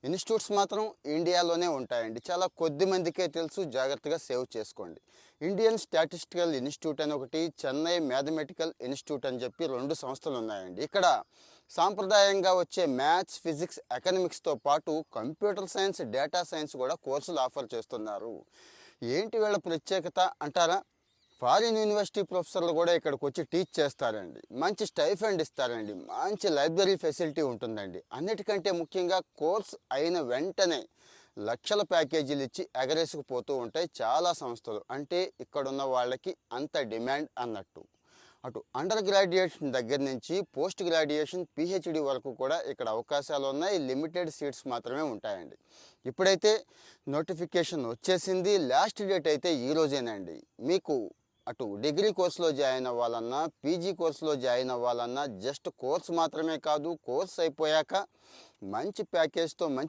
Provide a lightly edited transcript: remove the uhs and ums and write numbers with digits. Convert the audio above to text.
Institutes మాత్రం ఇండియాలోనే ఉంటాయండి. చాలా కొద్ది మందికే తెలుసు. జాగ్రత్తగా సేవ్ చేసుకోండి. ఇండియన్ స్టాటిస్టికల్ ఇన్స్టిట్యూట్ అని ఒకటి, చెన్నై మ్యాథమెటికల్ ఇన్స్టిట్యూట్ అని చెప్పి 2 సంస్థలు ఉన్నాయండి. ఇక్కడ సాంప్రదాయంగా వచ్చే మ్యాథ్స్, ఫిజిక్స్, ఎకనామిక్స్తో పాటు కంప్యూటర్ సైన్స్, డేటా సైన్స్ కూడా కోర్సులు ఆఫర్ చేస్తున్నారు. ఏంటి వీళ్ళ ప్రత్యేకత అంటారా? ఫారిన్ యూనివర్సిటీ ప్రొఫెసర్లు కూడా ఇక్కడికి వచ్చి టీచ్ చేస్తారండి. మంచి స్టైఫండ్ ఇస్తారండి. మంచి లైబ్రరీ ఫెసిలిటీ ఉంటుందండి. అన్నిటికంటే ముఖ్యంగా కోర్స్ అయిన వెంటనే లక్షల ప్యాకేజీలు ఇచ్చి ఎగరేసుకుపోతూ ఉంటాయి చాలా సంస్థలు. అంటే ఇక్కడున్న వాళ్ళకి అంత డిమాండ్ అన్నట్టు. అటు అండర్ గ్రాడ్యుయేషన్ దగ్గర నుంచి పోస్ట్ గ్రాడ్యుయేషన్, పిహెచ్డి వరకు కూడా ఇక్కడ అవకాశాలు ఉన్నాయి. లిమిటెడ్ సీట్స్ మాత్రమే ఉంటాయండి. ఇప్పుడైతే నోటిఫికేషన్ వచ్చేసింది. లాస్ట్ డేట్ అయితే ఈ రోజేనండి. మీకు అటు డిగ్రీ కోర్సులో జాయిన్ అవ్వాలన్నా, పీజీ కోర్సులో జాయిన్ అవ్వాలన్నా, జస్ట్ కోర్స్ మాత్రమే కాదు, కోర్స్ అయిపోయాక మంచి ప్యాకేజ్తో మంచి